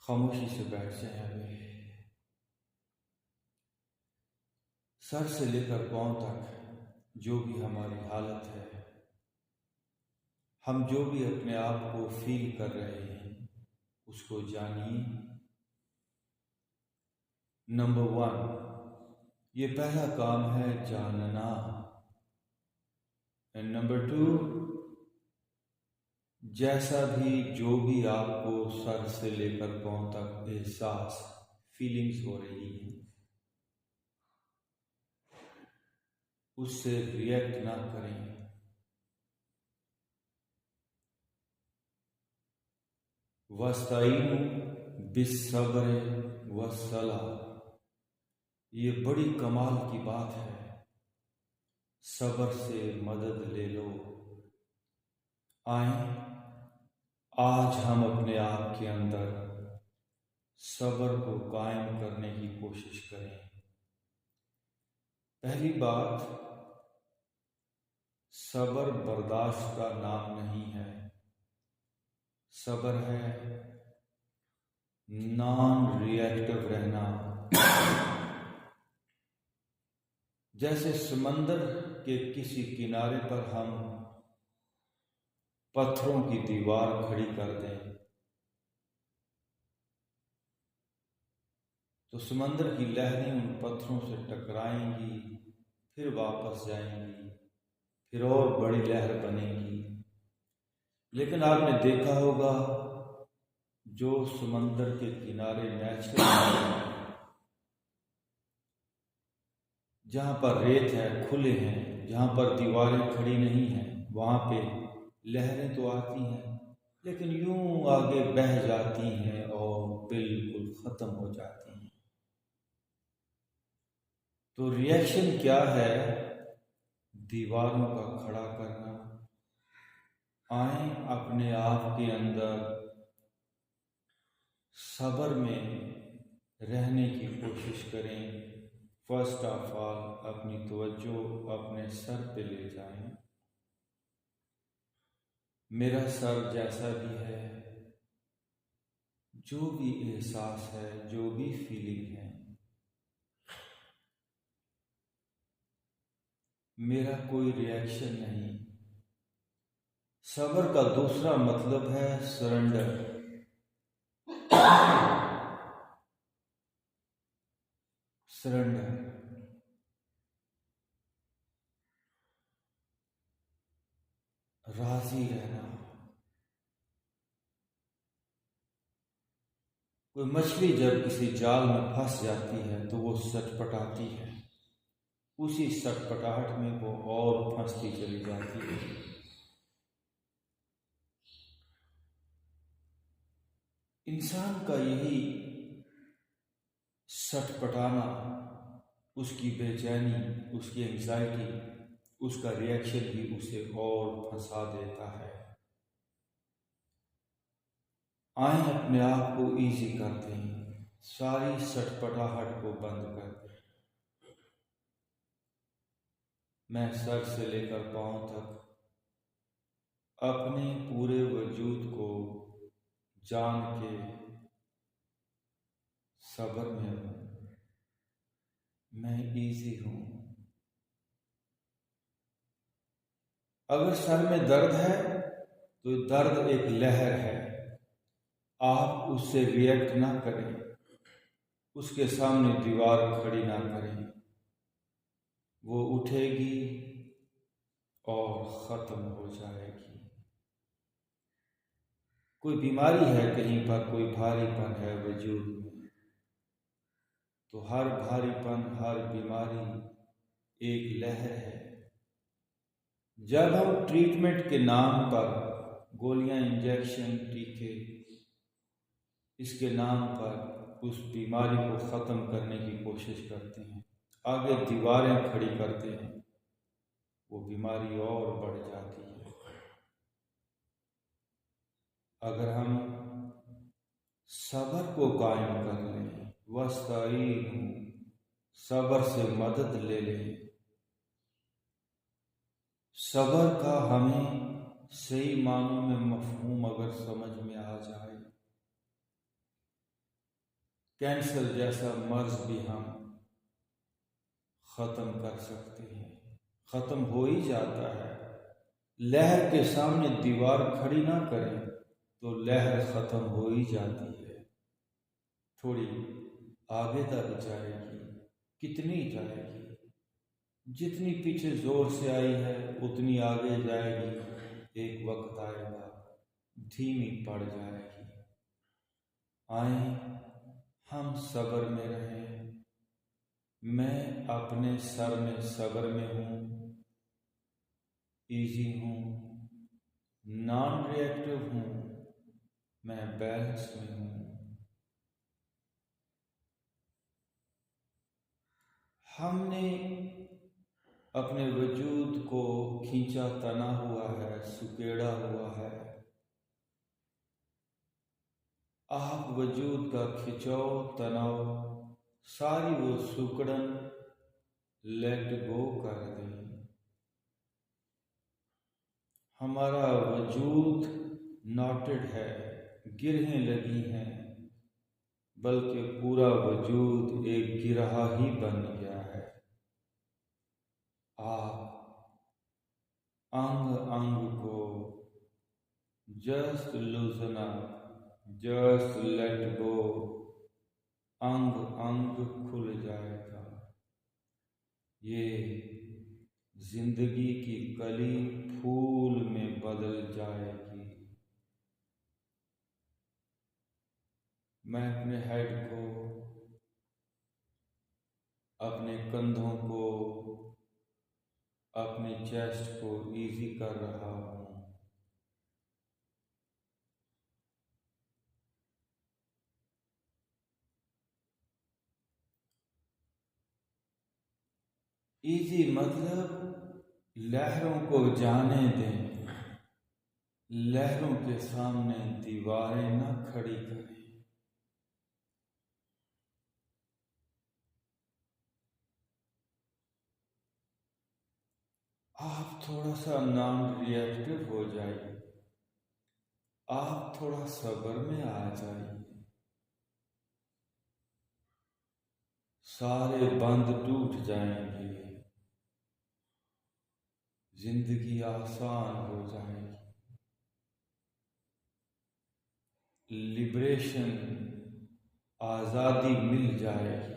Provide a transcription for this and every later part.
खामोशी से बैठ जाएं। अभी सर से लेकर पांव तक जो भी हमारी हालत है, हम जो भी अपने आप को फील कर रहे हैं, उसको जानिए। नंबर 1, ये पहला काम है जानना। एंड नंबर 2, जैसा भी जो भी आपको सर से लेकर पांव तक एहसास फीलिंग्स हो रही है, उससे रिएक्ट ना करें। वस्ताईनु बिस्सब्र वस्सला, ये बड़ी कमाल की बात है। सब्र से मदद ले लो। आए आज हम अपने आप के अंदर सब्र को कायम करने की कोशिश करें। पहली बात, सब्र बर्दाश्त का नाम नहीं है। सब्र है नॉन रिएक्टिव रहना। जैसे समंदर के किसी किनारे पर हम पत्थरों की दीवार खड़ी कर दें तो समंदर की लहरें उन पत्थरों से टकराएंगी, फिर वापस जाएंगी, फिर और बड़ी लहर बनेगी। लेकिन आपने देखा होगा, जो समंदर के किनारे नेचुरल, जहाँ पर रेत है, खुले हैं, जहाँ पर दीवारें खड़ी नहीं हैं, वहाँ पे लहरें तो आती हैं लेकिन यूं आगे बह जाती हैं और बिल्कुल ख़त्म हो जाती हैं। तो रिएक्शन क्या है? दीवारों का खड़ा करना। आए अपने आप के अंदर सब्र में रहने की कोशिश करें। फर्स्ट ऑफ ऑल अपनी तवज्जो अपने सर पे ले जाएं। मेरा सर जैसा भी है, जो भी एहसास है, जो भी फीलिंग है, मेरा कोई रिएक्शन नहीं। सब्र का दूसरा मतलब है सरेंडर। सरेंडर, राजी रहना। कोई मछली जब किसी जाल में फंस जाती है तो वो सटपटाती है, उसी सटपटाहट में वो और फंसती चली जाती है। इंसान का यही सटपटाना, उसकी बेचैनी, उसकी एंजाइटी, उसका रिएक्शन भी उसे और फंसा देता है। आए अपने आप को इजी करते हैं, सारी सटपटाहट को बंद कर दें। मैं सर से लेकर पांव तक अपने पूरे वजूद को जान के सब्र में हूँ। मैं इजी हूँ। अगर सर में दर्द है तो दर्द एक लहर है, आप उससे रिएक्ट ना करें, उसके सामने दीवार खड़ी ना करें। वो उठेगी और ख़त्म हो जाएगी। कोई बीमारी है कहीं पर, कोई भारीपन है वजूद में, तो हर भारीपन, हर बीमारी एक लहर है। जब हम ट्रीटमेंट के नाम पर गोलियां, इंजेक्शन, टीके, इसके नाम पर उस बीमारी को ख़त्म करने की कोशिश करते हैं, आगे दीवारें खड़ी करते हैं, वो बीमारी और बढ़ जाती है। अगर हम सब्र को कायम कर लें, वस्ताईनु, सब्र से मदद ले लें। सब्र का हमें सही मानों में मफहूम अगर समझ में आ जाए कैंसर जैसा मर्ज भी हम खत्म कर सकते हैं, खत्म हो ही जाता है। लहर के सामने दीवार खड़ी ना करें तो लहर खत्म हो ही जाती है। थोड़ी आगे तक जाएगी, कितनी जाएगी? जितनी पीछे जोर से आई है उतनी आगे जाएगी। एक वक्त आएगा धीमी पड़ जाएगी। आए हम सब्र में रहें। मैं अपने सर में सब्र में हूँ, इजी हूँ, नॉन रिएक्टिव हूँ, मैं बैलेंस में हूँ। हमने अपने वजूद को खींचा तना हुआ है, सुकेड़ा हुआ है। आप वजूद का खिंचाव तनाव सारी वो सुकड़न लेट गो कर दें। हमारा वजूद नॉटेड है, गिरहें लगी हैं, बल्कि पूरा वजूद एक गिरहा ही बन गया है। आप अंग अंग को just लूजन up, just let go, अंग अंग खुल जाएगा। ये जिंदगी की कली फूल में बदल जाएगी। मैं अपने हेड को, अपने कंधों को, अपने चेस्ट को इजी कर रहा हूँ। इजी मतलब लहरों को जाने दें, लहरों के सामने दीवारें ना खड़ी करें। आप थोड़ा सा नॉन रिएक्टिव हो जाइए, आप थोड़ा सब्र में आ जाइए। सारे बंद टूट जाएंगे, जिंदगी आसान हो जाएगी। लिबरेशन, आजादी मिल जाएगी।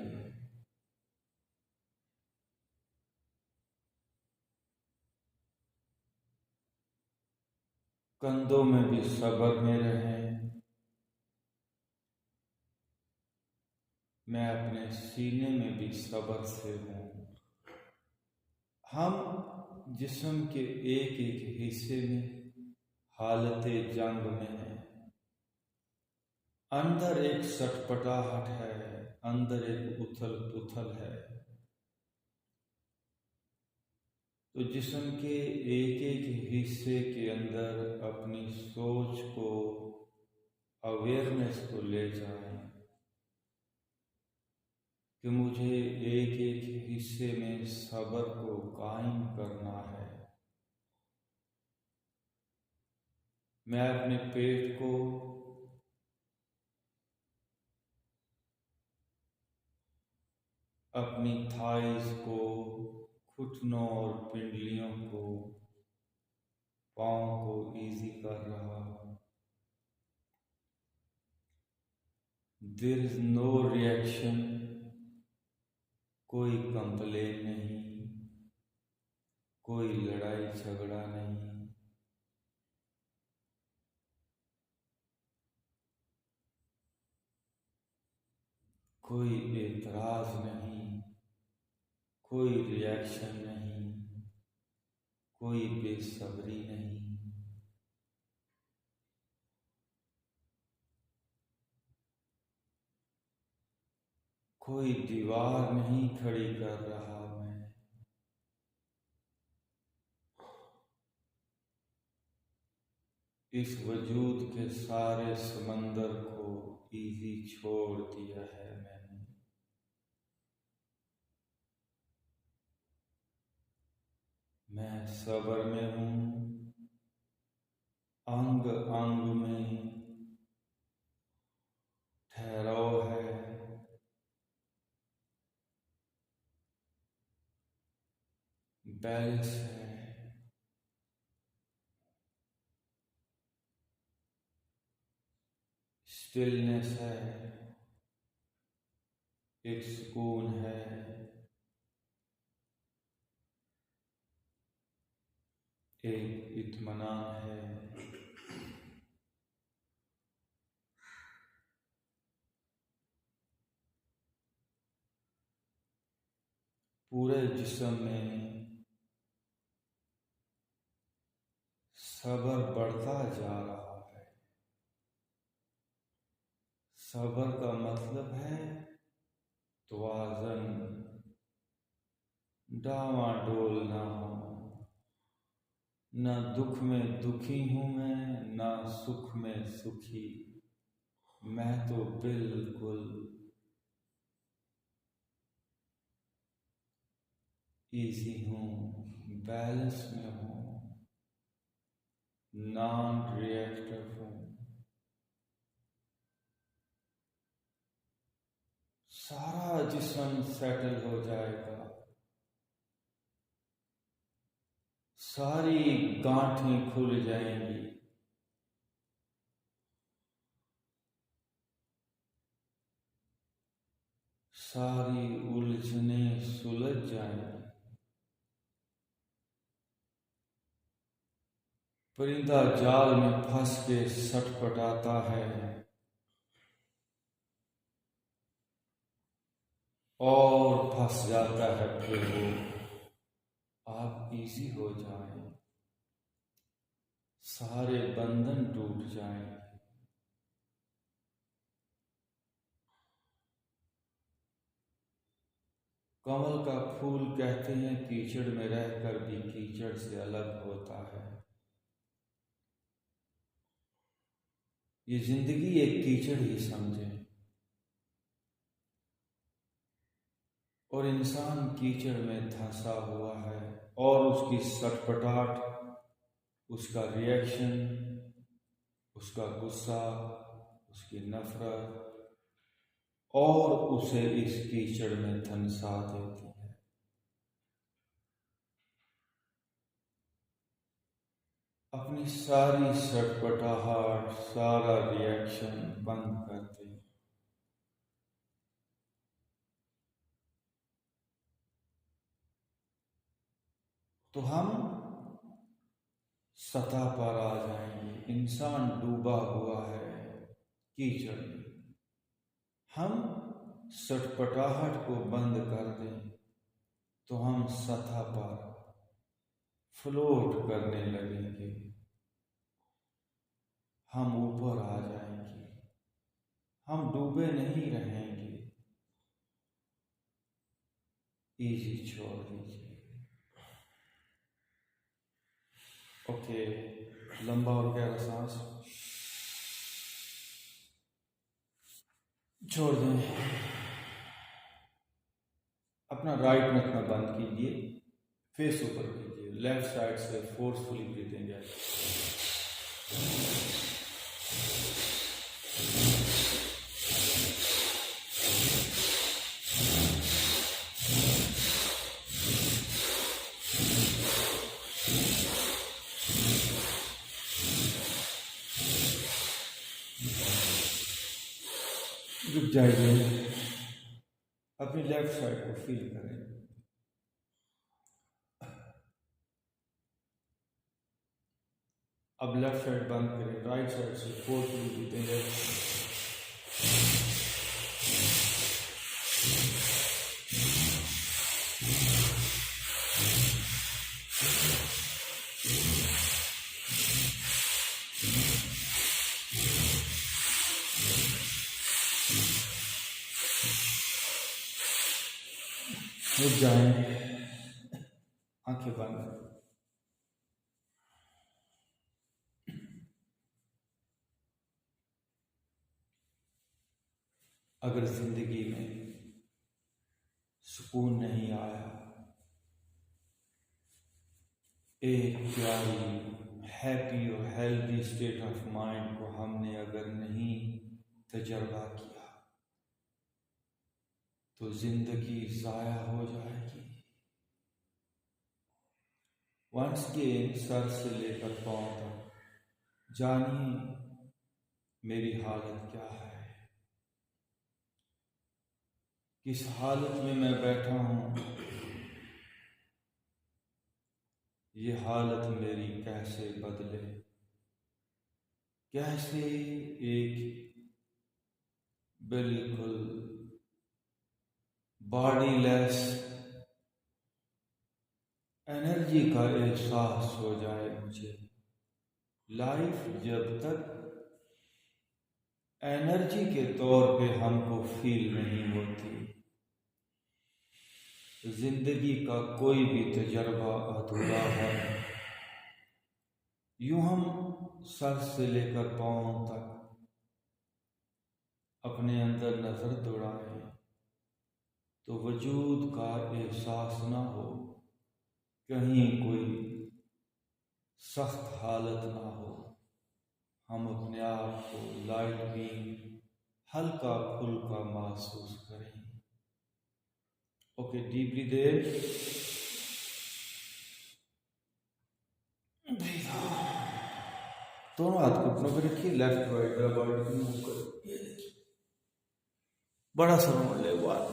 कंधों में भी सब्र में रहें। मैं अपने सीने में भी सब्र से हूँ। हम जिस्म के एक एक हिस्से में हालते जंग में हैं। अंदर एक सटपटाहट है, अंदर एक उथल पुथल है। तो जिस्म के एक एक हिस्से के अंदर अपनी सोच को, अवेयरनेस को ले जाएं कि मुझे एक एक हिस्से में सब्र को कायम करना है। मैं अपने पेट को, अपनी थाइस को, घुटनों और पिंडलियों को, पाँव को इजी कर रहा हूँ। देयर इज नो रिएक्शन, कोई कंप्लेन नहीं, कोई लड़ाई झगड़ा नहीं। कोई एतराज नहीं, कोई रिएक्शन नहीं, कोई बेसब्री नहीं। कोई दीवार नहीं खड़ी कर रहा मैं। इस वजूद के सारे समंदर को इजी छोड़ दिया है मैंने। मैं सब्र में हूँ, अंग अंग में ठहराव है, बैलेंस है, स्टिलनेस है, एक सुकून है, एक इत्मीनान है। पूरे जिस्म में सब्र बढ़ता जा रहा है। सब्र का मतलब है तवाज़ुन, डावाडोल ना हो। न दुख में दुखी हूं मैं, न सुख में सुखी, मैं तो बिल्कुल इजी हूं, बैलेंस में हूं, नॉन रिएक्टिव हूं। सारा जिस्म सेटल हो जाएगा, सारी गांठें खुल जाएंगी, सारी उलझनें सुलझ जाएंगी। परिंदा जाल में फंस के सटपटाता है और फंस जाता है, फिर वो आप इजी हो जाए, सारे बंधन टूट जाएं। कमल का फूल कहते हैं कीचड़ में रहकर भी कीचड़ से अलग होता है। ये जिंदगी एक कीचड़ ही समझे, और इंसान कीचड़ में धंसा हुआ है, और उसकी सटपटाहट, उसका रिएक्शन, उसका गुस्सा, उसकी नफरत और उसे इस कीचड़ में धंसा देती है। अपनी सारी सटपटाहट, सारा रिएक्शन बंद कर दे। तो हम सतह पर आ जाएंगे। इंसान डूबा हुआ है कीचड़ में, हम सटपटाहट को बंद कर दें तो हम सतह पर फ्लोट करने लगेंगे, हम ऊपर आ जाएंगे, हम डूबे नहीं रहेंगे। इजी छोड़ दीजिए। ओके, लंबा और गहरा सांस छोड़ दें। अपना राइट नथना बंद कीजिए, फेस ऊपर कीजिए, लेफ्ट साइड से फोर्सफुली ब्रीथिंग है। रुक जाइए, अपनी लेफ्ट साइड को फील करें। अब लेफ्ट साइड बंद करें, राइट साइड से फोर्सफुली ब्रीथिंग है। रुक जाएं, आंखें बंद। अगर जिंदगी में सुकून नहीं आया, एक प्यारी हैप्पी और हेल्दी स्टेट ऑफ माइंड को हमने अगर नहीं तजर्बा किया, तो जिंदगी जाया हो जाएगी। वंस अगेन सर से लेकर पांव तक जानिए मेरी हालत क्या है, किस हालत में मैं बैठा हूं, ये हालत मेरी कैसे बदले, कैसे एक बिल्कुल बॉडीलेस एनर्जी का एहसास हो जाए मुझे। लाइफ जब तक एनर्जी के तौर पे हमको फील नहीं होती, जिंदगी का कोई भी तजर्बा अधूरा है। यूं हम सर से लेकर पांव तक अपने अंदर नजर दौड़ाएं तो वजूद का एहसास ना हो, कहीं कोई सख्त हालत ना हो, हम अपने आप को लाइट बीइंग हल्का फुल्का महसूस करें। ओके, डीप ब्रीथ इन, ब्रीथ आउट। दोनों हाथ घुटनों पर रखिए, लेफ्ट राइट बॉडी को मूव करें। ये देखिए, बड़ा सा रोल ले, 1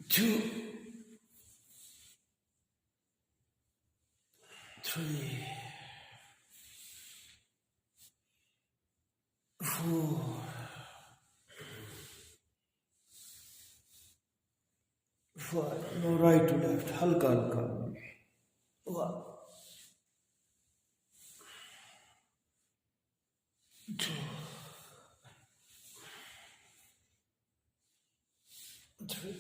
2 3 4 5। नो राइट टू लेफ्ट, हल्का हल्का। 1 2 3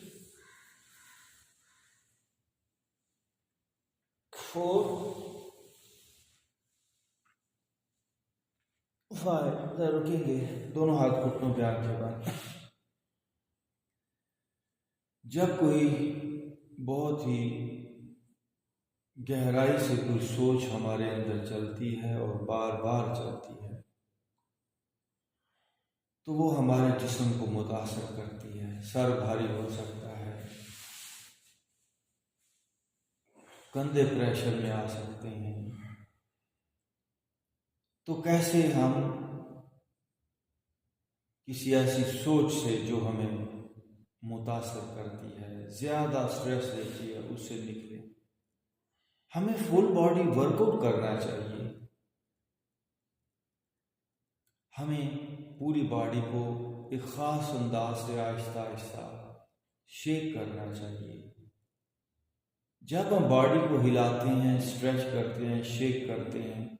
4 5। रुकेंगे, दोनों हाथ घुटनों पे आके बाद। जब कोई बहुत ही गहराई से कोई सोच हमारे अंदर चलती है और बार बार चलती है, तो वो हमारे जिस्म को मुतासर करती है। सर भारी हो सकता है, कंधे प्रेशर में आ सकते हैं। तो कैसे हम किसी ऐसी सोच से जो हमें मुतासर करती है, ज्यादा स्ट्रेस देती है, उससे निकले। हमें फुल बॉडी वर्कआउट करना चाहिए। हमें पूरी बॉडी को एक खास अंदाज से आहिस्ता आहिस्ता शेक करना चाहिए। जब हम बॉडी को हिलाते हैं, स्ट्रेच करते हैं, शेक करते हैं,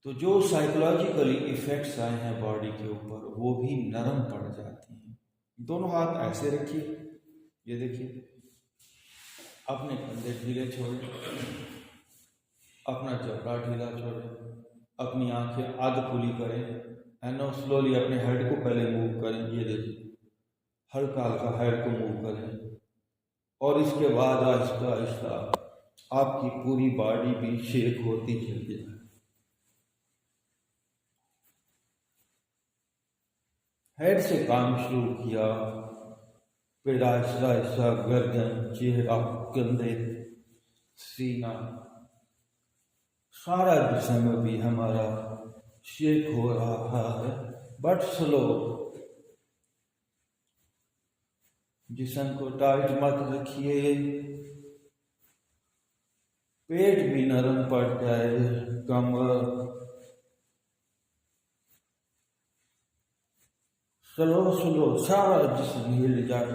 तो जो साइकोलॉजिकली इफेक्ट्स आए हैं बॉडी के ऊपर, वो भी नरम पड़ जाती हैं। दोनों हाथ ऐसे रखिए, ये देखिए, अपने कंधे ढीले छोड़ें, अपना जबड़ा ढीला छोड़ें, अपनी आंखें आध खुली करें, एंड नाउ स्लोली अपने हेड को पहले मूव करें। ये देखिए, हल्का हल्का हेड को मूव करें, और इसके बाद आहिस्ता आहिस्ता आपकी पूरी बॉडी भी शेक होती चली जाए। हेड से काम शुरू किया, फिर आहिस्ता आहिस्ता गर्दन, चेहरा, कंधे, सीना, सारा जिस्म भी हमारा शेक हो रहा है, बट स्लो। जिस्म को टाइट मत रखिए, पेट भी नरम पड़ जाए, कमर। स्लो स्लो सारा जिस्म हिल जाए,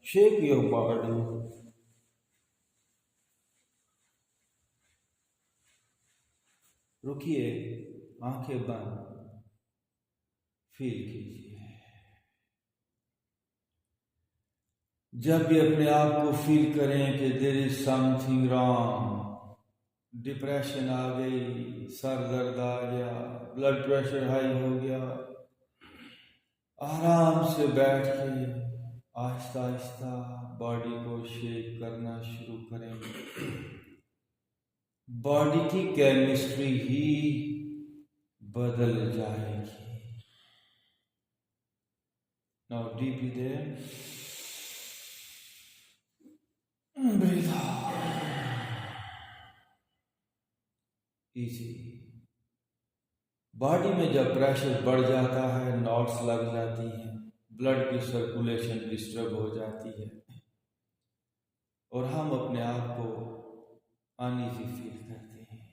शेक योर बॉडी। रुकिए, आंखें बंद, फील कीजिए। जब भी अपने आप को फील करें कि there is something wrong, depression आ गई, सर दर्द आ गया, ब्लड प्रेशर हाई हो गया, आराम से बैठ के आहिस्ता आहिस्ता बॉडी को शेक करना शुरू करें। बॉडी की केमिस्ट्री ही बदल जाएगी। नाउ डीप ब्रीथ इन, ब्रीथ इजी। बॉडी में जब प्रेशर बढ़ जाता है, नॉट्स लग जाती हैं, ब्लड की सर्कुलेशन डिस्टर्ब हो जाती है और हम अपने आप को अनईजी फील करते हैं।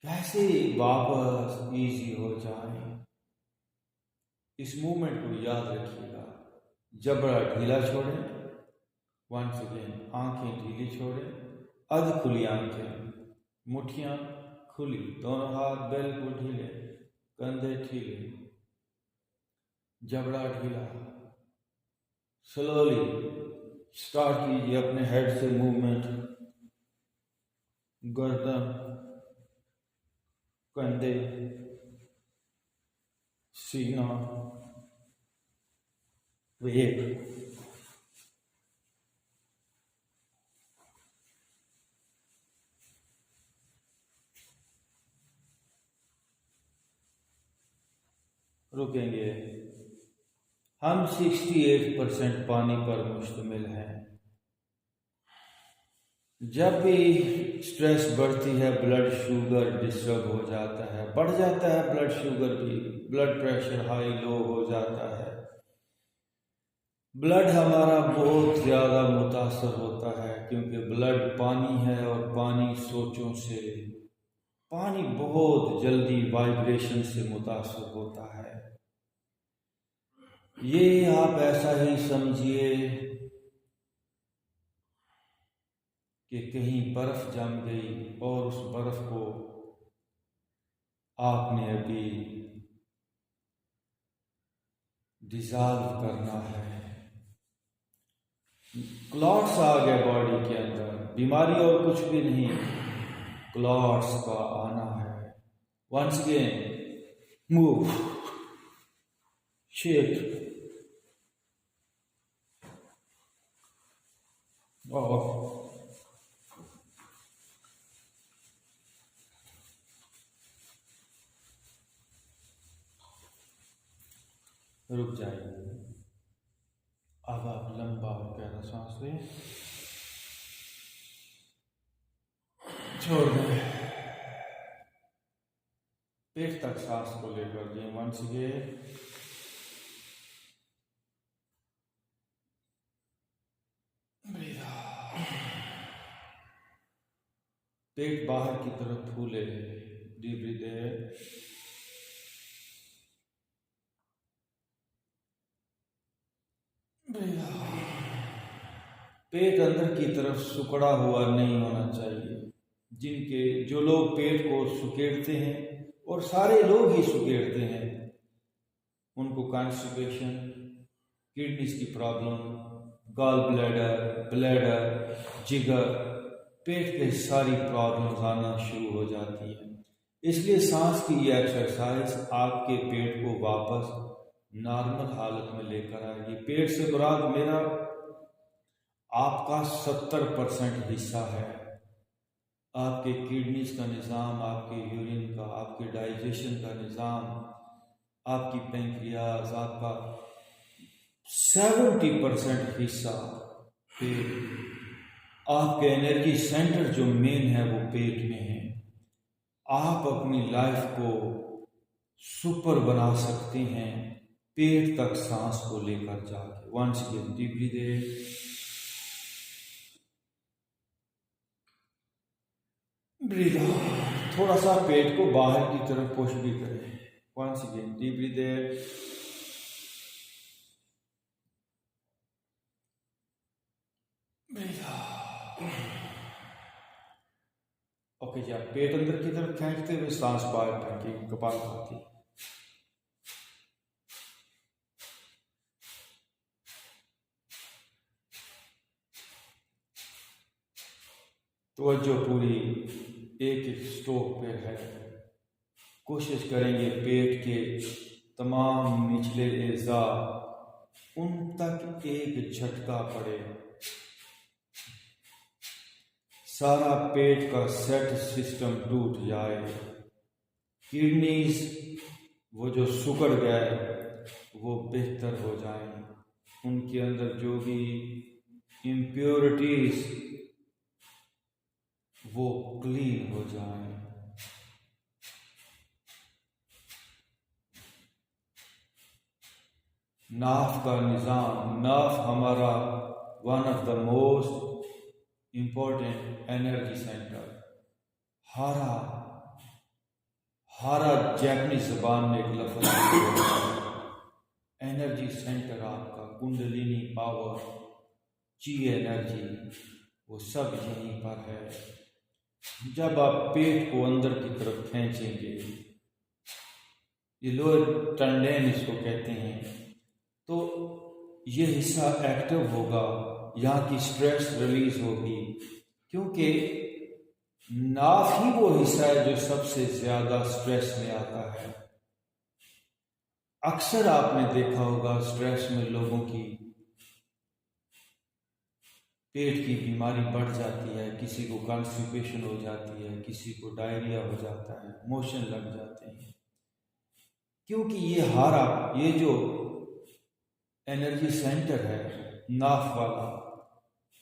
कैसे वापस इजी हो जाए, इस मूवमेंट को याद रखिएगा। जबड़ा ढीला छोड़ें, वंस अगेन आंखें ढीली छोड़ें, अध खुली आंखें, मुठ्ठियां खुली, दोनों हाथ बिल्कुल ढीले, कंधे ढीले, जबड़ा ढीला। स्लोली स्टार्ट कीजिए अपने हेड से मूवमेंट, गर्दन, कंधे, सीना, वेट। रुकेंगे। हम 68% पानी पर मुश्तमिल हैं। जब भी स्ट्रेस बढ़ती है, ब्लड शुगर डिस्टर्ब हो जाता है, बढ़ जाता है ब्लड शुगर भी, ब्लड प्रेशर हाई लो हो जाता है, ब्लड हमारा बहुत ज़्यादा मुतासर होता है, क्योंकि ब्लड पानी है और पानी सोचों से, पानी बहुत जल्दी वाइब्रेशन से मुतासर होता है। ये आप ऐसा ही समझिए कि कहीं बर्फ जम गई और उस बर्फ को आपने अभी डिसॉल्व करना है। क्लॉट्स आ गए बॉडी के अंदर, बीमारी और कुछ भी नहीं, क्लॉट्स का आना है। वंस अगेन मूव, शेक, रुक जाइए। अब आप लंबा और गहरा सांस लें, छोड़ दें, पेट तक सांस को लेकर जाए। वंस अगेन पेट बाहर की तरफ फूले, डीप ब्रीथ इन, पेट अंदर की तरफ सुकड़ा हुआ नहीं होना चाहिए। जो लोग पेट को सुकेड़ते हैं, और सारे लोग ही सुकेड़ते हैं, उनको कॉन्स्टिपेशन, किडनीज की प्रॉब्लम, गॉल ब्लैडर, जिगर, पेट के सारी प्रॉब्लम्स आना शुरू हो जाती है। इसलिए सांस की ये एक्सरसाइज आपके पेट को वापस नॉर्मल हालत में लेकर आएगी। पेट से मुराद मेरा आपका 70% हिस्सा है। आपके किडनीज का निज़ाम, आपके यूरिन का, आपके डाइजेशन का निज़ाम, आपकी पैंक्रियाज, आपका 70% हिस्सा पेट। आपके एनर्जी सेंटर जो मेन है वो पेट में है। आप अपनी लाइफ को सुपर बना सकते हैं पेट तक सांस को लेकर जाके। वंस अगेन डीप ब्रीथ इन, ब्रीथ आउट। थोड़ा सा पेट को बाहर की तरफ पुश भी करें। वंस अगेन डीप ब्रीथ इन, ब्रीथ आउट। ओके जी, आप पेट अंदर की तरफ खींचते हुए सांस बाहर फेंकिए, कपालभाति। तवज्जो पूरी एक एक स्ट्रोक पे है। कोशिश करेंगे पेट के तमाम निचले एज़ा उन तक एक झटका पड़े, सारा पेट का सेट सिस्टम टूट जाए, किडनीज वो जो सुकड़ गए वो बेहतर हो जाए, उनके अंदर जो भी इम्प्योरिटीज वो क्लीन हो जाएं। नाफ का निज़ाम, नाफ हमारा one of the most important energy centre. हारा, हारा जैपनीज जबान में एक लफ्ज़ है। एनर्जी सेंटर आपका, कुंडलिनी पावर, ची एनर्जी, वो सब यहीं पर है। जब आप पेट को अंदर की तरफ खींचेंगे, ये लोअर टंडेन इसको कहते हैं, तो ये हिस्सा एक्टिव होगा, यहाँ की स्ट्रेस रिलीज होगी, क्योंकि नाफ ही वो हिस्सा है जो सबसे ज्यादा स्ट्रेस में आता है। अक्सर आपने देखा होगा स्ट्रेस में लोगों की पेट की बीमारी बढ़ जाती है, किसी को कॉन्स्टिपेशन हो जाती है, किसी को डायरिया हो जाता है, मोशन लग जाते हैं, क्योंकि ये हारा, ये जो एनर्जी सेंटर है नाफ वाला,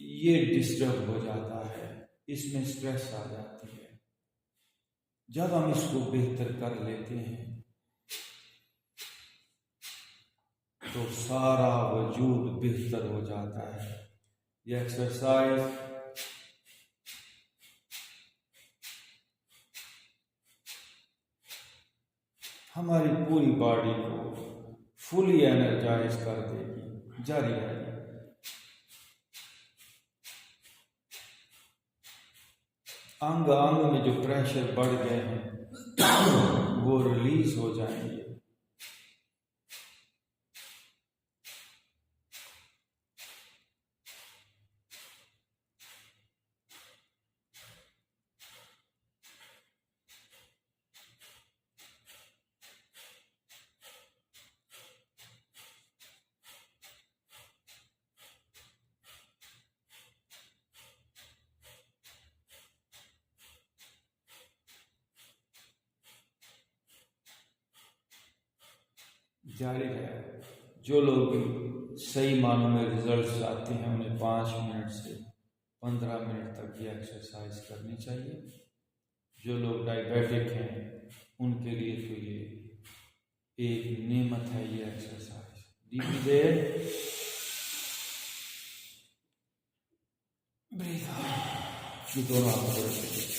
ये डिस्टर्ब हो जाता है, इसमें स्ट्रेस आ जाती है। जब हम इसको बेहतर कर लेते हैं तो सारा वजूद बेहतर हो जाता है। ये एक्सरसाइज हमारी पूरी बॉडी को फुली एनर्जाइज कर देगी। जारी रहेगी। अंग अंग में जो प्रेशर बढ़ गए हैं वो रिलीज हो जाएंगे। जारी है। जो लोग सही मानों में रिजल्ट चाहते हैं उन्हें 5 मिनट से 15 मिनट तक ये एक्सरसाइज करनी चाहिए। जो लोग डायबिटिक हैं उनके लिए तो ये एक नेमत है ये एक्सरसाइज। डीपली देर ब्रीथ आउट, दोनों हाथ